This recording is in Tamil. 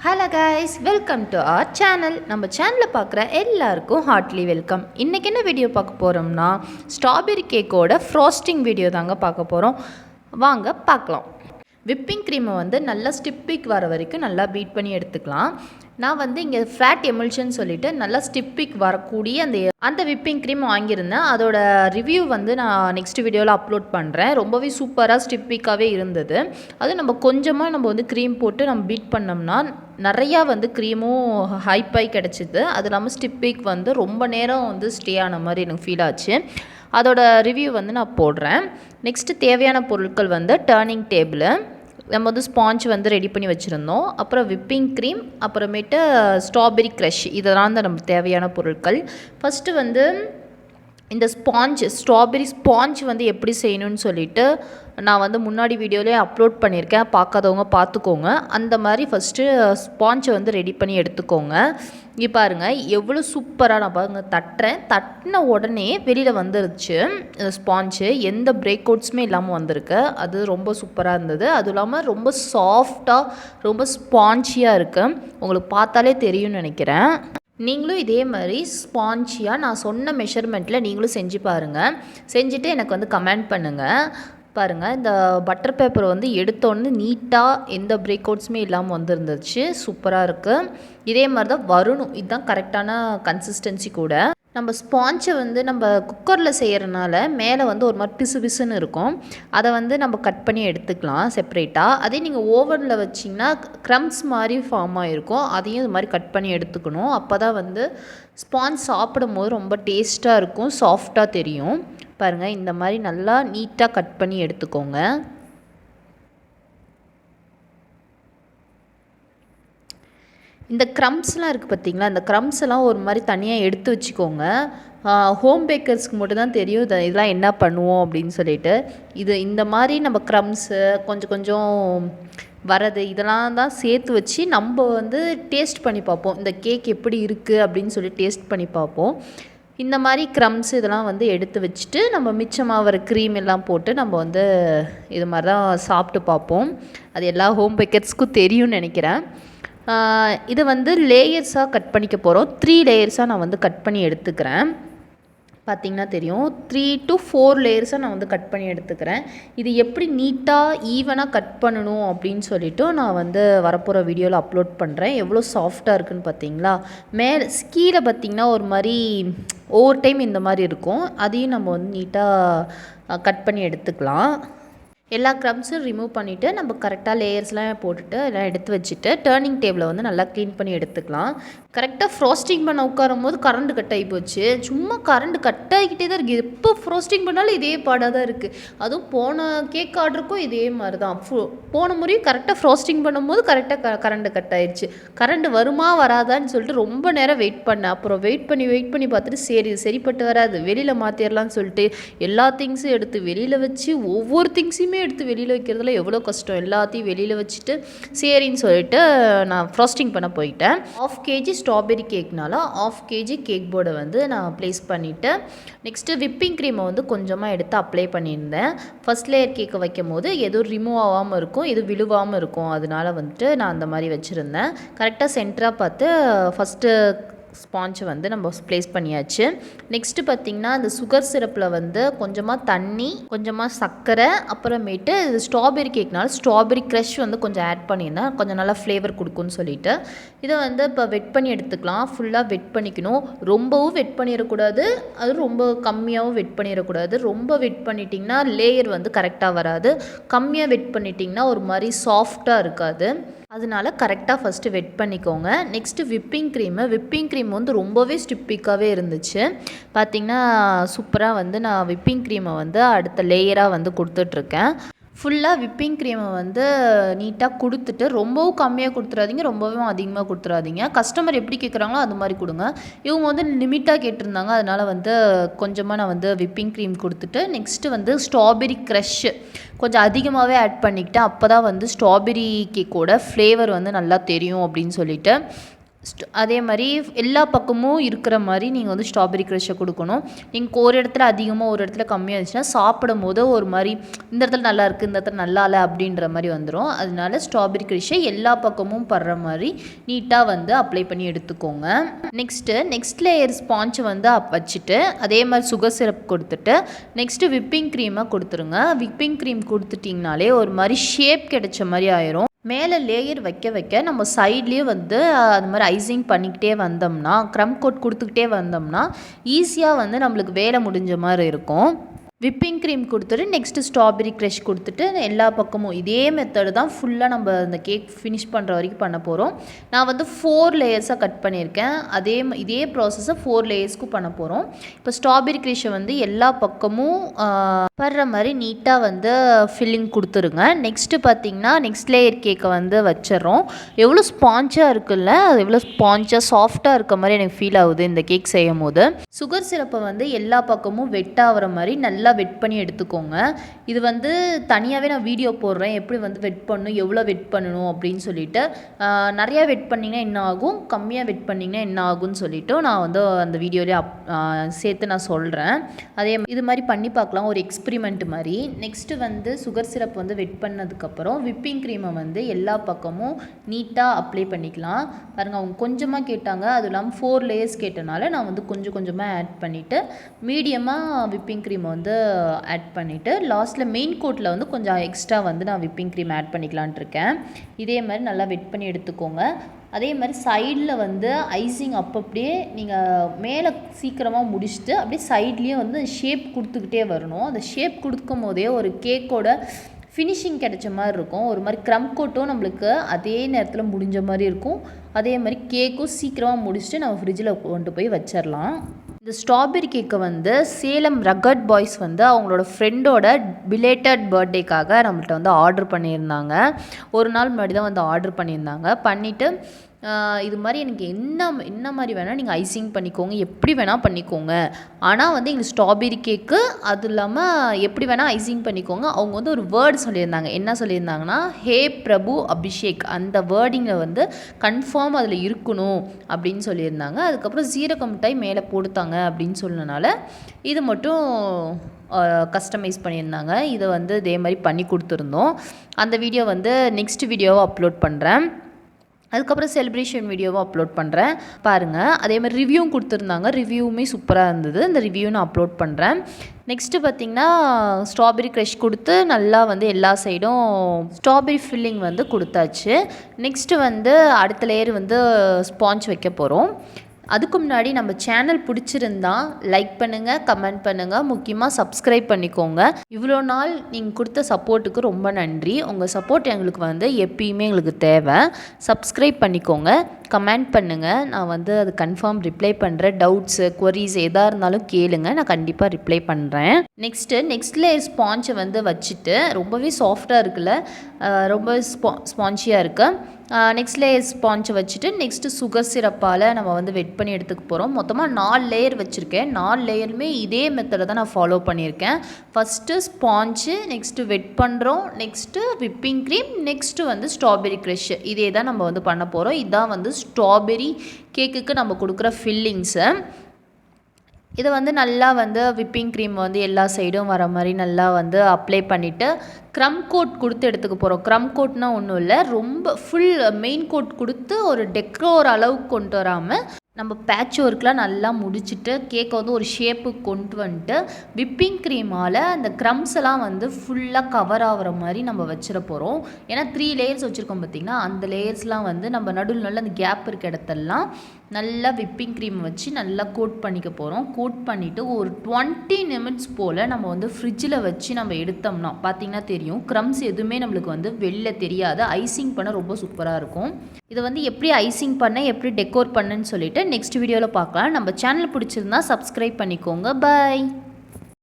Hello guys, welcome to our channel. நம்ம சேனலை பார்க்குற எல்லாருக்கும் ஹார்ட்லி வெல்கம். இன்றைக்கி என்ன வீடியோ பார்க்க போகிறோம்னா, ஸ்ட்ராபெரி கேக்கோட ஃப்ராஸ்டிங் வீடியோ தாங்க பார்க்க போகிறோம். வாங்க பார்க்கலாம். விப்பிங் க்ரீமை நல்லா ஸ்டிப்பிக் வர வரைக்கும் நல்லா பீட் பண்ணி எடுத்துக்கலாம். நான் இங்கே ஃப்ளாட் எமுல்ஷன் சொல்லிவிட்டு நல்லா ஸ்டிப்பிக் வரக்கூடிய அந்த விப்பிங் க்ரீம் வாங்கியிருந்தேன். அதோட ரிவ்யூ நான் நெக்ஸ்ட் வீடியோவில் அப்லோட் பண்ணுறேன். ரொம்பவே சூப்பராக ஸ்டிப்பிக்காகவே இருந்தது. அது நம்ம கொஞ்சமாக க்ரீம் போட்டு நம்ம பீட் பண்ணோம்னா நிறையா க்ரீமும் ஹைப்பாகி கிடச்சிது. அது இல்லாமல் ஸ்டிப்பிக் ரொம்ப நேரம் ஸ்டே ஆன மாதிரி எனக்கு ஃபீல் ஆச்சு. அதோட ரிவ்யூ நான் போடுறேன். நெக்ஸ்ட்டு தேவையான பொருட்கள் டர்னிங் டேபிள், நம்ம ஸ்பாஞ்ச் ரெடி பண்ணி வச்சுருந்தோம். அப்புறம் விப்பிங் க்ரீம், அப்புறமேட்டு ஸ்ட்ராபெரி க்ரஷ், இதெல்லாம் தான் நமக்கு தேவையான பொருட்கள். ஃபஸ்ட்டு இந்த ஸ்ட்ராபெரி ஸ்பாஞ்ச் எப்படி செய்யணும்னு சொல்லிட்டு நான் முன்னாடி வீடியோவிலே அப்லோட் பண்ணியிருக்கேன். பார்க்காதவங்க பார்த்துக்கோங்க. அந்த மாதிரி ஃபஸ்ட்டு ஸ்பாஞ்சை ரெடி பண்ணி எடுத்துக்கோங்க. இங்கே பாருங்கள் எவ்வளோ சூப்பராக நான் தட்டின உடனே வெளியில் வந்துருச்சு ஸ்பாஞ்சு. எந்த பிரேக் அவுட்ஸுமே இல்லாமல் வந்திருக்கு. அது ரொம்ப சூப்பராக இருந்தது. அதுவும் இல்லாமல் ரொம்ப சாஃப்டாக ரொம்ப ஸ்பாஞ்சியாக இருக்குது. உங்களுக்கு பார்த்தாலே தெரியும்னு நினைக்கிறேன். நீங்களும் இதே மாதிரி ஸ்பாஞ்சியாக நான் சொன்ன மெஷர்மெண்ட்டில் நீங்களும் செஞ்சு பாருங்கள். செஞ்சுட்டு எனக்கு கமெண்ட் பண்ணுங்கள். பாருங்கள், இந்த பட்டர் பேப்பர் எடுத்தோன்னு நீட்டாக எந்த பிரேக் அவுட்ஸுமே இல்லாமல் வந்துருந்துச்சு. சூப்பராக இருக்குது. இதே மாதிரி தான் வரணும். இதுதான் கரெக்டான கன்சிஸ்டன்சி கூட. நம்ம ஸ்பாஞ்சை நம்ம குக்கரில் செய்கிறனால மேலே ஒரு மாதிரி பிசு பிசுன்னு இருக்கும். அதை நம்ம கட் பண்ணி எடுத்துக்கலாம் செப்ரேட்டாக. அதே நீங்கள் ஓவனில் வச்சிங்கன்னா க்ரம்ஸ் மாதிரி ஃபார்ம் ஆகிருக்கும். அதையும் இது மாதிரி கட் பண்ணி எடுத்துக்கணும். அப்போ தான் ஸ்பாஞ்ச் சாப்பிடும் போது ரொம்ப டேஸ்ட்டாக இருக்கும், சாஃப்டாக தெரியும். பாருங்கள், இந்த மாதிரி நல்லா நீட்டாக கட் பண்ணி எடுத்துக்கோங்க. இந்த க்ரம்ஸ்லாம் இருக்குது பார்த்திங்களா, இந்த க்ரம்ஸ் எல்லாம் ஒரு மாதிரி தனியாக எடுத்து வச்சுக்கோங்க. ஹோம் பேக்கர்ஸ்க்கு மட்டும்தான் தெரியும் இதெல்லாம் என்ன பண்ணுவோம் அப்படின்னு சொல்லிட்டு. இந்த மாதிரி நம்ம க்ரம்ஸு கொஞ்சம் கொஞ்சம் வரது இதெல்லாம் தான் சேர்த்து வச்சு நம்ம டேஸ்ட் பண்ணி பார்ப்போம். இந்த கேக் எப்படி இருக்குது அப்படின்னு சொல்லி டேஸ்ட் பண்ணி பார்ப்போம். இந்த மாதிரி க்ரம்ஸ் இதெல்லாம் எடுத்து வச்சுட்டு நம்ம மிச்சமாக வர க்ரீம் எல்லாம் போட்டு நம்ம இது மாதிரி தான் சாப்பிட்டு பார்ப்போம். அது எல்லா ஹோம் பேக்கர்ஸ்க்கும் தெரியும்னு நினைக்கிறேன். இது லேயர்ஸாக கட் பண்ணிக்க போகிறோம். 3 லேயர்ஸாக நான் கட் பண்ணி எடுத்துக்கிறேன். பார்த்திங்கன்னா தெரியும், 3 to 4 லேயர்ஸாக நான் கட் பண்ணி எடுத்துக்கிறேன். இது எப்படி நீட்டாக ஈவனாக கட் பண்ணணும் அப்படின்னு சொல்லிவிட்டு நான் வரப்போகிற வீடியோவில் அப்லோட் பண்ணுறேன். எவ்வளோ சாஃப்டாக இருக்குதுன்னு பார்த்தீங்களா. கீழே பார்த்திங்கன்னா ஒரு மாதிரி ஒவ்வொரு டைம் இந்த மாதிரி இருக்கும். அதையும் நம்ம நீட்டாக கட் பண்ணி எடுத்துக்கலாம். எல்லா க்ரம்ஸும் ரிமூவ் பண்ணிவிட்டு நம்ம கரெக்டாக லேயர்ஸ்லாம் போட்டுட்டு எல்லாம் எடுத்து வச்சுட்டு டர்னிங் டேபிளை நல்லா க்ளீன் பண்ணி எடுத்துக்கலாம். கரெக்டாக ஃப்ரோஸ்டிங் பண்ண உட்காரும் போது கரண்ட் கட் ஆகி போச்சு. சும்மா கரண்ட் கட் ஆகிக்கிட்டே தான் இருக்குது. எப்போ ஃப்ரோஸ்டிங் பண்ணாலும் இதே பாடாக தான் இருக்குது. அதுவும் போன கேக் ஆர்டருக்கும் இதே மாதிரி தான். போன முறையும் கரெக்டாக ஃப்ரோஸ்டிங் பண்ணும்போது கரெக்டாக கரண்ட் கட் ஆயிடுச்சு. கரண்ட் வருமா வராதான்னு சொல்லிட்டு ரொம்ப நேரம் வெயிட் பண்ணேன். அப்புறம் வெயிட் பண்ணி பார்த்துட்டு சரி சரிப்பட்டு வராது, வெளியில் மாற்றிடலான்னு சொல்லிட்டு எல்லா திங்ஸும் எடுத்து வெளியில் வச்சு ஒவ்வொரு திங்ஸையுமே எடுத்து வெளியில் வைக்கிறதுல எவ்வளோ கஷ்டம். எல்லாத்தையும் வெளியில் வச்சுட்டு சரின்னு சொல்லிட்டு நான் ஃப்ராஸ்டிங் பண்ண போயிட்டேன். 1/2 kg ஸ்ட்ராபெரி கேக்னால 1/2 kg கேக் போர்டை நான் ப்ளேஸ் பண்ணிவிட்டு நெக்ஸ்ட்டு விப்பிங் க்ரீமை கொஞ்சமாக எடுத்து அப்ளை பண்ணியிருந்தேன். ஃபஸ்ட் லேயர் கேக்கை வைக்கும் போது எதுவும் ரிமூவ் ஆகாமல் இருக்கும், எதுவும் விழுவாமல் இருக்கும். அதனால நான் அந்த மாதிரி வச்சுருந்தேன். கரெக்டாக சென்டராக பார்த்து ஃபஸ்ட்டு ஸ்பாஞ்சை நம்ம ப்ளேஸ் பண்ணியாச்சு. நெக்ஸ்ட்டு பார்த்திங்கன்னா அந்த சுகர் சிரப்பில் கொஞ்சமாக தண்ணி, கொஞ்சமாக சர்க்கரை, அப்புறமேட்டு இது ஸ்ட்ராபெரி கேக்னால ஸ்ட்ராபெரி க்ரஷ் கொஞ்சம் ஆட் பண்ணியிருந்தேன். கொஞ்சம் நல்லா ஃப்ளேவர் கொடுக்குன்னு சொல்லிவிட்டு இதை இப்போ வெட் பண்ணி எடுத்துக்கலாம். ஃபுல்லாக வெட் பண்ணிக்கணும். ரொம்பவும் வெட் பண்ணிடக்கூடாது, அது ரொம்ப கம்மியாகவும் வெட் பண்ணிடக்கூடாது. ரொம்ப வெட் பண்ணிட்டிங்கன்னா லேயர் கரெக்டாக வராது. கம்மியாக வெட் பண்ணிட்டிங்கன்னா ஒரு மாதிரி சாஃப்டாக இருக்காது. அதனால கரெக்டாக ஃபஸ்ட்டு வெட் பண்ணிக்கோங்க. நெக்ஸ்ட்டு விப்பிங் க்ரீம் ரொம்பவே ஸ்டிப்பிக்காகவே இருந்துச்சு. பார்த்திங்கன்னா சூப்பராக நான் விப்பிங் க்ரீமை அடுத்த லேயராக கொடுத்துட்ருக்கேன். ஃபுல்லாக விப்பிங் க்ரீமை நீட்டாக கொடுத்துட்டு ரொம்பவும் கம்மியாக கொடுத்துறாதீங்க, ரொம்பவும் அதிகமாக கொடுத்துறாதீங்க. கஸ்டமர் எப்படி கேட்குறாங்களோ அது மாதிரி கொடுங்க. இவங்க லிமிட்டாக கேட்டிருந்தாங்க. அதனால் கொஞ்சமாக நான் விப்பிங் க்ரீம் கொடுத்துட்டு நெக்ஸ்ட்டு ஸ்ட்ராபெரி க்ரஷ் கொஞ்சம் அதிகமாகவே ஆட் பண்ணிக்கிட்டேன். அப்போ தான் ஸ்ட்ராபெரி கேக்கோட ஃப்ளேவர் நல்லா தெரியும் அப்படின்னு சொல்லிட்டு அதே மாதிரி எல்லா பக்கமும் இருக்கிற மாதிரி நீங்கள் வந்து ஸ்ட்ராபெரி க்ரஷை கொடுக்கணும். நீங்கள் ஒரு இடத்துல அதிகமாக ஒரு இடத்துல கம்மியாக இருந்துச்சுன்னா சாப்பிடும் போது ஒரு மாதிரி இந்த இடத்துல நல்லா இருக்குது இந்த இடத்துல நல்லா இல்லை அப்படின்ற மாதிரி வந்துடும். அதனால ஸ்ட்ராபெரி க்ரஷை எல்லா பக்கமும் படுற மாதிரி நீட்டாக வந்து அப்ளை பண்ணி எடுத்துக்கோங்க. நெக்ஸ்ட் லேயர் ஸ்பாஞ்ச் வந்து வச்சுட்டு அதே மாதிரி சுகர் சிரப் கொடுத்துட்டு நெக்ஸ்ட்டு விப்பிங் க்ரீமை கொடுத்துருங்க. விப்பிங் க்ரீம் கொடுத்துட்டிங்கனாலே ஒரு மாதிரி ஷேப் கிடைச்ச மாதிரி ஆயிரும். மேலே லேயர் வைக்க நம்ம சைட்லேயே வந்து அது மாதிரி ஐசிங் பண்ணிக்கிட்டே வந்தோம்னா க்ரம் கோட் கொடுத்துக்கிட்டே வந்தோம்னா ஈஸியாக வந்து நம்மளுக்கு வேலை முடிஞ்ச மாதிரி இருக்கும். விப்பிங் க்ரீம் கொடுத்துட்டு நெக்ஸ்ட்டு ஸ்ட்ராபெரி க்ரஷ் கொடுத்துட்டு எல்லா பக்கமும் இதே மெத்தடு தான் ஃபுல்லாக நம்ம அந்த கேக் ஃபினிஷ் பண்ணுற வரைக்கும் பண்ண போகிறோம். நான் வந்து 4 லேயர்ஸாக கட் பண்ணியிருக்கேன். இதே ப்ராசஸை 4 லேயர்ஸ்க்கும் பண்ண போகிறோம். இப்போ ஸ்ட்ராபெரி க்ரஷை வந்து எல்லா பக்கமும் படுற மாதிரி நீட்டாக வந்து ஃபில்லிங் கொடுத்துருங்க. நெக்ஸ்ட்டு பார்த்திங்கன்னா நெக்ஸ்ட் லேயர் கேக்கை வந்து வச்சிடறோம். எவ்வளோ ஸ்பாஞ்சாக இருக்குல்ல, அது எவ்வளோ ஸ்பாஞ்சாக சாஃப்டாக இருக்க மாதிரி எனக்கு ஃபீல் ஆகுது இந்த கேக் செய்யும் போது. சுகர் சிரப்பை வந்து எல்லா பக்கமும் வெட்டாகிற மாதிரி நல்லா வெட் பண்ணி எடுத்துக்கோங்க. இது வந்து தனியாகவே நான் வீடியோ போடுறேன் எப்படி வந்து வெட் பண்ணணும் எவ்வளோ வெட் பண்ணணும் அப்படின்னு சொல்லிட்டு. நிறையா வெட் பண்ணிங்கன்னா என்ன ஆகும், கம்மியாக வெட் பண்ணிங்கன்னா என்ன ஆகும்னு சொல்லிவிட்டு நான் வந்து அந்த வீடியோலேயே சேர்த்து நான் சொல்கிறேன். இது மாதிரி பண்ணி பார்க்கலாம், ஒரு எக்ஸ்பிரிமெண்ட் மாதிரி. நெக்ஸ்ட்டு வந்து சுகர் சிரப் வந்து வெட் பண்ணதுக்கப்புறம் விப்பிங் க்ரீமை வந்து எல்லா பக்கமும் நீட்டாக அப்ளை பண்ணிக்கலாம். பாருங்கள், அவங்க கொஞ்சமாக கேட்டாங்க, அதுவும் இல்லாமல் 4 லேயர்ஸ் கேட்டனால நான் வந்து கொஞ்சம் கொஞ்சமாக ஆட் பண்ணிவிட்டு மீடியமாக விப்பிங் க்ரீமை வந்து ஆட் பண்ணிவிட்டு லாஸ்ட்டில் மெயின் கோட்டில் வந்து கொஞ்சம் எக்ஸ்ட்ரா வந்து நான் விப்பிங் க்ரீம் ஆட் பண்ணிக்கலான் இருக்கேன். இதே மாதிரி நல்லா வெட் பண்ணி எடுத்துக்கோங்க. அதே மாதிரி சைடில் வந்து ஐசிங் அப்படியே நீங்கள் மேலே சீக்கிரமாக முடிச்சுட்டு அப்படியே சைட்லேயும் வந்து ஷேப் கொடுத்துக்கிட்டே வரணும். அந்த ஷேப் கொடுக்கும் போதே ஒரு கேக்கோட ஃபினிஷிங் கிடைச்ச மாதிரி இருக்கும். ஒரு மாதிரி க்ரம் கோட்டும் நம்மளுக்கு அதே நேரத்தில் முடிஞ்ச மாதிரி இருக்கும். அதே மாதிரி கேக்கும் சீக்கிரமாக முடிச்சுட்டு நம்ம ஃப்ரிட்ஜில் கொண்டு போய் வச்சிடலாம். இந்த ஸ்ட்ராபெரி கேக்கை வந்து சேலம் ரகட் பாய்ஸ் வந்து அவங்களோட ஃப்ரெண்டோட பிலேட்டட் பர்த்டேக்காக நம்மள்ட்ட வந்து ஆர்டர் பண்ணியிருந்தாங்க. ஒரு நாள் முன்னாடி தான் வந்து ஆர்டர் பண்ணிவிட்டு இது மாதிரி எனக்கு என்ன மாதிரி வேணால் நீங்கள் ஐசிங் பண்ணிக்கோங்க, எப்படி வேணால் பண்ணிக்கோங்க, ஆனால் வந்து எங்களுக்கு ஸ்ட்ராபெரி கேக்கு அது இல்லாமல் எப்படி வேணால் ஐசிங் பண்ணிக்கோங்க. அவங்க வந்து ஒரு வேர்டு சொல்லியிருந்தாங்க. என்ன சொல்லியிருந்தாங்கன்னா, ஹே பிரபு அபிஷேக், அந்த வேர்டிங்கில் வந்து கன்ஃபார்ம் அதில் இருக்கணும் அப்படின்னு சொல்லியிருந்தாங்க. அதுக்கப்புறம் ஜீரக மிட்டாய் மேலே போடுத்தாங்க அப்படின்னு சொன்னனால இது மட்டும் கஸ்டமைஸ் பண்ணியிருந்தாங்க. இதை வந்து இதே மாதிரி பண்ணி கொடுத்துருந்தோம். அந்த வீடியோ வந்து நெக்ஸ்ட் வீடியோவை அப்லோட் பண்ணுறேன். அதுக்கப்புறம் செலிப்ரேஷன் வீடியோவும் அப்லோட் பண்ணுறேன், பாருங்கள். அதே மாதிரி ரிவ்யூவும் கொடுத்துருந்தாங்க, ரிவ்யூவுமே சூப்பராக இருந்தது. இந்த ரிவ்யூ நான் அப்லோட் பண்ணுறேன். நெக்ஸ்ட்டு பார்த்திங்கன்னா ஸ்ட்ராபெரி க்ரஷ் கொடுத்து நல்லா வந்து எல்லா சைடும் ஸ்ட்ராபெரி ஃபில்லிங் வந்து கொடுத்தாச்சு. நெக்ஸ்ட்டு வந்து அடுத்த லேயர் வந்து ஸ்பாஞ்ச் வைக்க போகிறோம். அதுக்கு முன்னாடி நம்ம சேனல் பிடிச்சிருந்தா லைக் பண்ணுங்கள், கமெண்ட் பண்ணுங்கள், முக்கியமாக சப்ஸ்கிரைப் பண்ணிக்கோங்க. இவ்வளோ நாள் நீங்கள் கொடுத்த சப்போர்ட்டுக்கு ரொம்ப நன்றி. உங்கள் சப்போர்ட் எங்களுக்கு வந்து எப்பயுமே எங்களுக்கு தேவை. சப்ஸ்கிரைப் பண்ணிக்கோங்க, கமெண்ட் பண்ணுங்கள். நான் வந்து அது கன்ஃபார்ம் ரிப்ளை பண்ணுறேன். டவுட்ஸு குவரிஸ் எதாக இருந்தாலும் கேளுங்க, நான் கண்டிப்பாக ரிப்ளை பண்ணுறேன். நெக்ஸ்ட் லேயர் ஸ்பாஞ்சை வந்து வச்சுட்டு ரொம்பவே சாஃப்டாக இருக்குல்ல, ரொம்ப ஸ்பான்ச்சியாக இருக்குது. நெக்ஸ்ட் லேயர் ஸ்பாஞ்சை வச்சுட்டு நெக்ஸ்ட்டு சுகர் சிரப்பால் நம்ம வந்து வெட் பண்ணி எடுத்துக்க போகிறோம். மொத்தமாக 4 லேயர் வச்சுருக்கேன். 4 லேயருமே இதே மெத்தடை தான் நான் ஃபாலோ பண்ணியிருக்கேன். ஃபஸ்ட்டு ஸ்பாஞ்சு, நெக்ஸ்ட்டு வெட் பண்ணுறோம், நெக்ஸ்ட்டு விப்பிங் க்ரீம், நெக்ஸ்ட்டு வந்து ஸ்ட்ராபெரி க்ரஷ். இதே தான் நம்ம வந்து பண்ண போகிறோம். இதுதான் வந்து ஸ்ட்ராபெரி கேக்குக்கு நம்ம கொடுக்குற ஃபில்லிங்ஸு. இதை வந்து நல்லா வந்து விப்பிங் க்ரீம் வந்து எல்லா சைடும் வர மாதிரி நல்லா வந்து அப்ளை பண்ணிவிட்டு க்ரம் கோட் கொடுத்து எடுத்துக்க போகிறோம். க்ரம் கோட்னால் ஒன்றும் இல்லை, ரொம்ப ஃபுல் மெயின் கோட் கொடுத்து ஒரு டெக்கோர் அளவுக்கு கொண்டு வராமல் நம்ம பேட்ச் ஒர்க்லாம் நல்லா முடிச்சுட்டு கேக்கை வந்து ஒரு ஷேப்புக்கு கொண்டு வந்துட்டு விப்பிங் க்ரீமால் அந்த க்ரம்ஸ் எல்லாம் வந்து ஃபுல்லாக கவர் ஆகிற மாதிரி நம்ம வச்சிட போகிறோம். ஏன்னா 3 லேயர்ஸ் வச்சுருக்கோம் பார்த்திங்கன்னா, அந்த லேயர்ஸ்லாம் வந்து நம்ம நடுவில் நல்ல அந்த கேப் இருக்க இடத்தெல்லாம் நல்லா விப்பிங் க்ரீம் வச்சு நல்லா கோட் பண்ணிக்க போகிறோம். கோட் பண்ணிவிட்டு ஒரு 20 நிமிட்ஸ் போல் நம்ம வந்து ஃப்ரிட்ஜில் வச்சு நம்ம எடுத்தோம்னா பார்த்திங்கன்னா தெரியும், க்ரம்ஸ் எதுவுமே நம்மளுக்கு வந்து வெளில தெரியாது. ஐசிங் பண்ண ரொம்ப சூப்பராக இருக்கும். இதை வந்து எப்படி ஐசிங் பண்ண, எப்படி டெக்கோர் பண்ணுன்னு சொல்லிட்டு நெக்ஸ்ட் வீடியோவில் பார்க்கலாம். நம்ம சேனல் பிடிச்சிருந்தா சப்ஸ்கிரைப் பண்ணிக்கோங்க. பாய்.